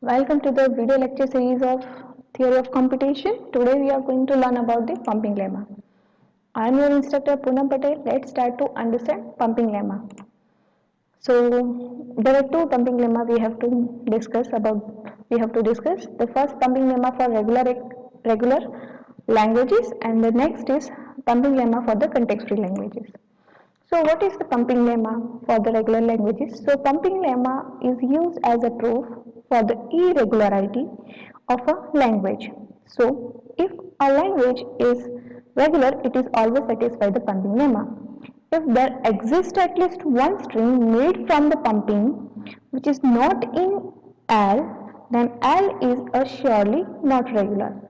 Welcome to the video lecture series of Theory of Computation. Today we are going to learn about the pumping lemma. I am your instructor Poonam Patel. Let's start to understand pumping lemma. So there are two pumping lemma we have to discuss about. We have to discuss the first pumping lemma for regular languages, and the next is pumping lemma for the context-free languages. So what is the pumping lemma for the regular languages? So pumping lemma is used as a proof for the irregularity of a language. So if a language is regular, it is always satisfy the pumping lemma. If there exists at least one string made from the pumping which is not in L, then L is a surely not regular.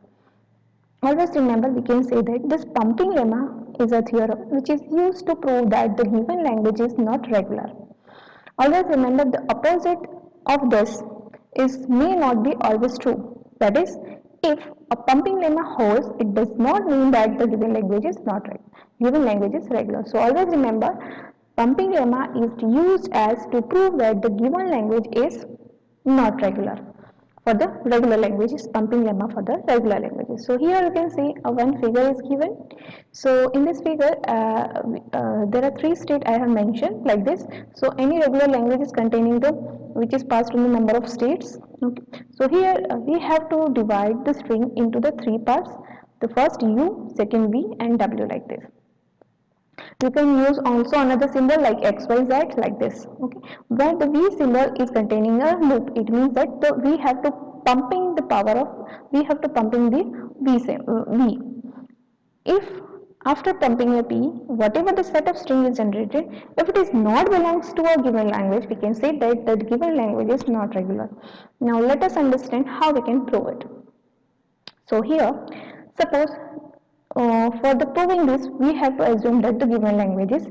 Always remember, we can say that this pumping lemma is a theorem which is used to prove that the given language is not regular. Always remember, the opposite of this is may not be always true. That is, if a pumping lemma holds, it does not mean that the given language is not right. Given language is regular. So always remember, pumping lemma is used as to prove that the given language is not regular. For the regular languages, pumping lemma for the regular languages. So here you can see one figure is given. So in this figure there are three states I have mentioned like this. So any regular language is containing the which is passed in the number of states. Okay. So here we have to divide the string into the three parts. The first U, second V and W like this. You can use also another symbol like XYZ like this. Okay, where the V symbol is containing a loop, it means that we have to pumping the power of we have to pumping the V. If after pumping a P, whatever the set of string is generated, if it is not belongs to a given language, we can say that the given language is not regular. Now let us understand how we can prove it. So here, suppose for the proving this, we have to assume that the given language is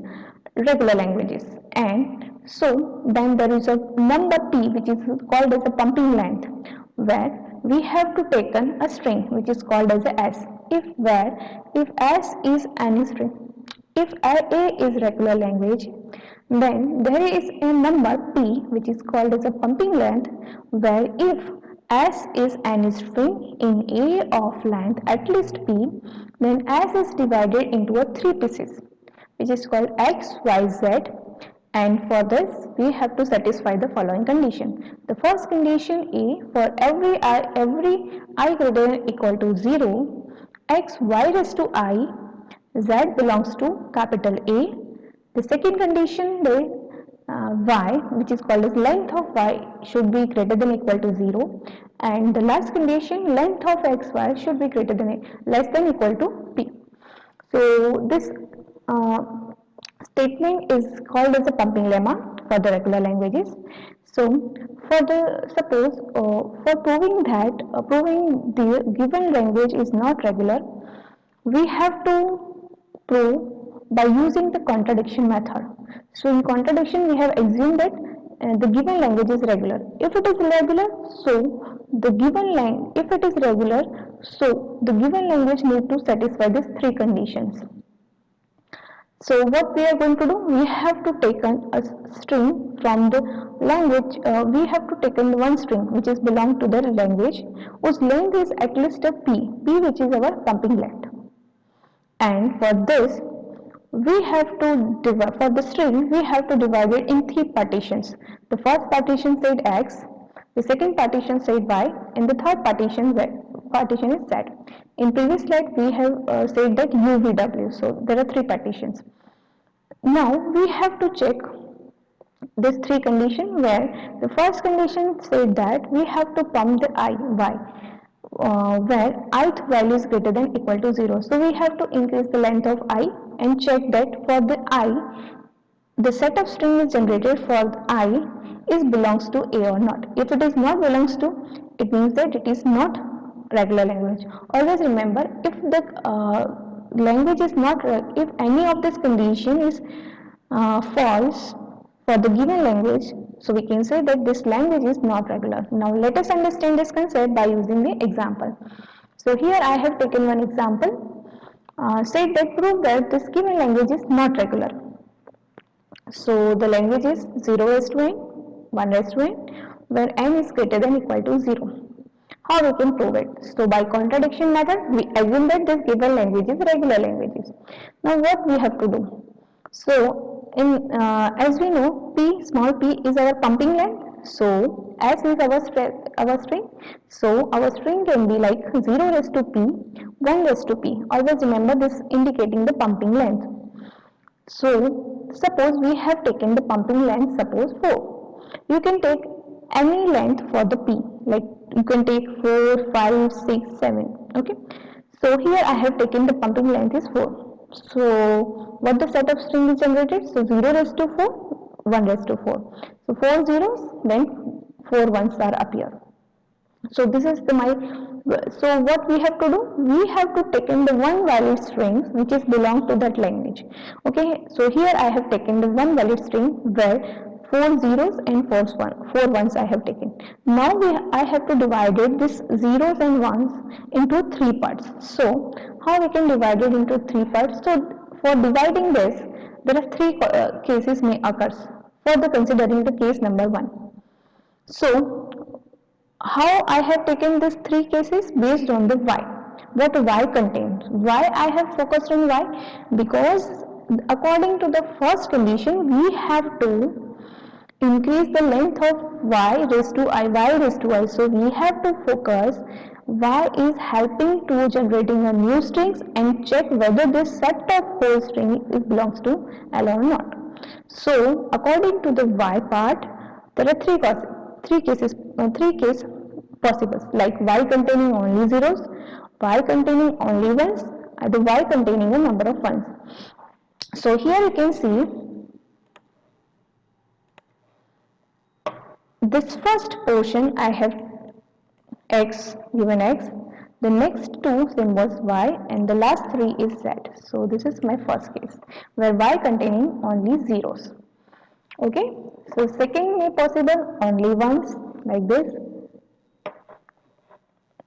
regular languages, and so then there is a number p which is called as a pumping length, where we have to taken a string which is called as a s. If s is any string, if a is regular language, then there is a number p which is called as a pumping length, where if S is any string in A of length at least P, then S is divided into a three pieces which is called X, Y, Z, and for this we have to satisfy the following condition. The first condition A, for every I greater than equal to 0, X, Y raised to I, Z belongs to capital A. The second condition, the y which is called as length of y should be greater than equal to 0, and the last condition, length of xy should be greater than less than equal to p. So this statement is called as a pumping lemma for the regular languages. So for the suppose for proving that proving the given language is not regular, we have to prove by using the contradiction method. So in contradiction we have assumed that the given language is regular. If it is regular, so the given if it is regular, so the given language need to satisfy these three conditions. So what we are going to do, we have to take a string from the language, we have to take one string which is belong to the language whose length is at least a p which is our pumping length. And for this we have to divide, for the string we have to divide it in three partitions. The first partition said x, the second partition said y, and the third partition is z. In previous slide we have said that uvw, so there are three partitions. Now we have to check this three condition, where the first condition said that we have to pump the I, y, where ith value is greater than equal to 0. So we have to increase the length of I and check that for the I, the set of string is generated for I is belongs to A or not. If it is not belongs to, it means that it is not regular language. Always remember, if the language is not, if any of this condition is false for the given language, so we can say that this language is not regular. Now let us understand this concept by using the example. So here I have taken one example, said that prove that this given language is not regular. So the language is 0 raised to n, 1 raised to n, where n is greater than equal to 0. How we can prove it? So by contradiction method, we assume that this given language is regular languages. Now what we have to do? So in as we know, p small p is our pumping length. So s is our string. So our string can be like 0 raised to p, 1 raised to p. Always remember this indicating the pumping length. So suppose we have taken the pumping length, suppose 4. You can take any length for the p, like you can take 4, 5, 6, 7. Okay. So here I have taken the pumping length is 4. So what the set of string is generated? So 0 raised to 4, 1 raised to 4. So 4 zeros, then 4 ones are appear. So this is the my, so what we have to do, we have to take in the one valid string which is belong to that language. Okay, so here I have taken the one valid string where 4 zeros and 4 ones I have taken. Now I have to divide it, this zeros and ones into 3 parts. So how we can divide it into 3 parts? So for dividing this, there are three cases may occur. Further considering the case number 1. So how I have taken these 3 cases based on the y. What y contains. Why I have focused on y? Because according to the first condition, we have to increase the length of y raised to y. So we have to focus y is helping to generating a new strings and check whether this set of whole string is belongs to L or not. So according to the y part, there are three cases, three case possibles, like y containing only zeros, y containing only ones, and the y containing a number of ones. So here you can see this first portion I have x given x, the next two symbols y, and the last 3 is z. So this is my first case where y containing only zeros. Okay, so second may possible only ones, like this.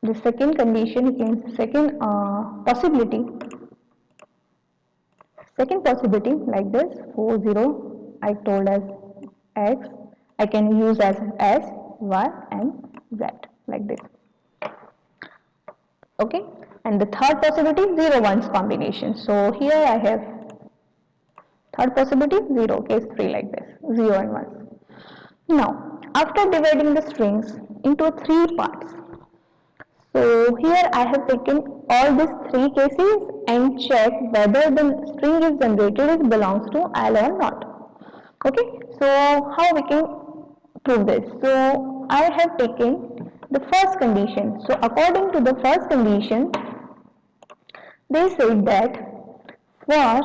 The second condition can second possibility like this 40 I told as x, I can use as s, y and z, like this. Okay, and the third possibility 0 ones combination. So here I have third possibility 0, case 3, like this, 0 and 1. Now after dividing the strings into 3 parts, so here I have taken all these 3 cases and check whether the string is generated is belongs to L or not. Okay, so how we can prove this? So I have taken the first condition. So according to the first condition, they said that for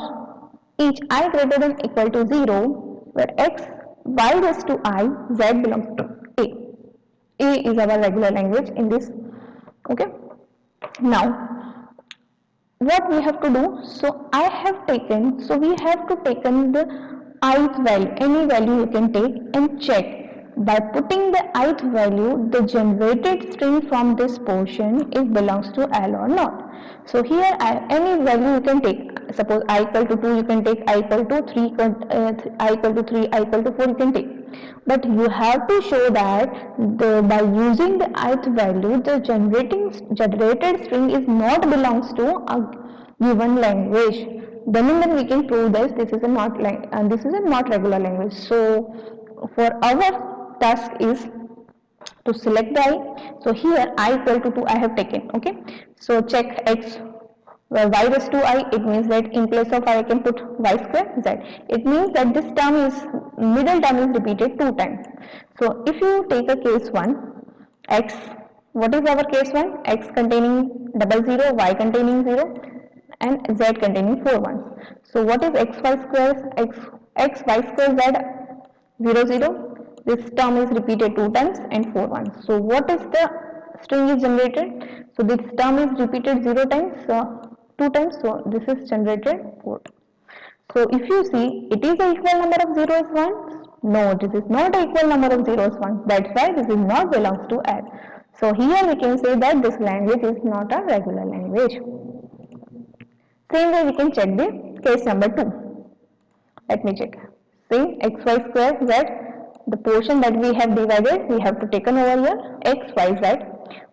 each I greater than equal to 0, where x, y raised to I, z belongs to A. A is our regular language in this. Okay, now what we have to do? So I have taken, so we have to taken the ith value, any value you can take, and check by putting the ith value, the generated string from this portion is belongs to L or not. So here any value you can take, suppose I equal to 2 you can take, I equal to 3, I equal to 3, I equal to 4 you can take. But you have to show that by using the ith value, the generated string is not belongs to a given language. Then we can prove this is a not regular language. So for our task is to select the I. So here I equal to 2 I have taken. Okay, so check x, where y raised to I, it means that in place of I can put y square z. It means that this term is, middle term is repeated 2 times. So if you take a case 1, x, what is our case 1? X containing 00, y containing 0 and z containing 4 ones. So what is xy square? X y square z 00. This term is repeated 2 times and 4 ones. So what is the string is generated? So this term is repeated 0 times, 2 times, so this is generated 4 times. So if you see, it is an equal number of zeros 1. No, this is not an equal number of zeros 1. That's why this is not belongs to L. So here we can say that this language is not a regular language. Same way we can check the case number 2. Let me check. See, xy square z the portion that we have divided, we have to take over here x, y, z,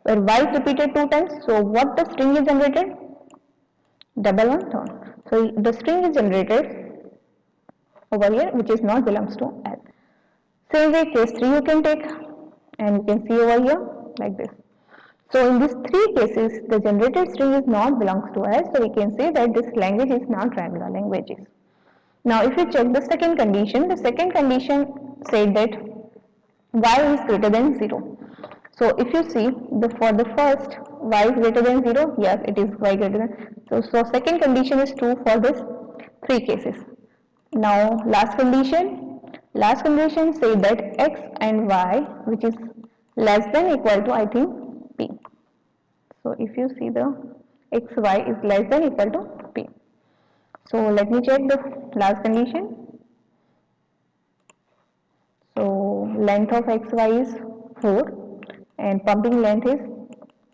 where y is repeated 2 times. So what the string is generated? Double one tone. So the string is generated over here, which is not belongs to L. Same way, case 3 you can take, and you can see over here like this. So in these three cases, the generated string is not belongs to S, so we can say that this language is not regular languages. Now if you check the second condition said that y is greater than 0. So if you see for the first y is greater than 0, yes it is y greater than, so second condition is true for this three cases. Now last condition say that x and y which is less than equal to I think p. So if you see the xy is less than equal to p. So let me check the last condition. So length of xy is 4 and pumping length is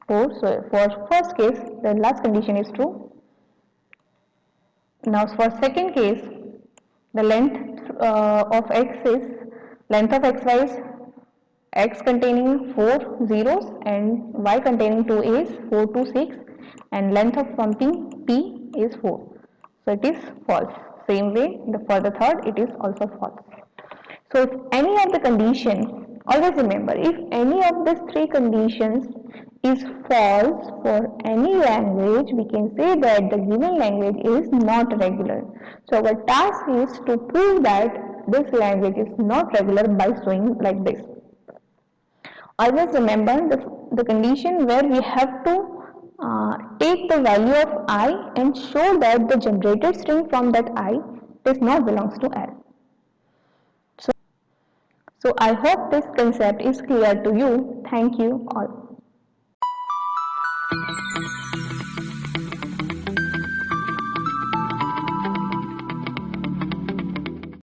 4. So for first case the last condition is true. Now for second case the length of x is length of xy is x containing 4 zeros and y containing 2 is 4 to 6 and length of pumping p is 4. So it is false. Same way for the third it is also false. So if any of the condition, always remember, if any of these three conditions is false for any language, we can say that the given language is not regular. So our task is to prove that this language is not regular by showing like this. Always remember the condition where we have to take the value of I and show that the generated string from that I does not belongs to L. So I hope this concept is clear to you. Thank you all.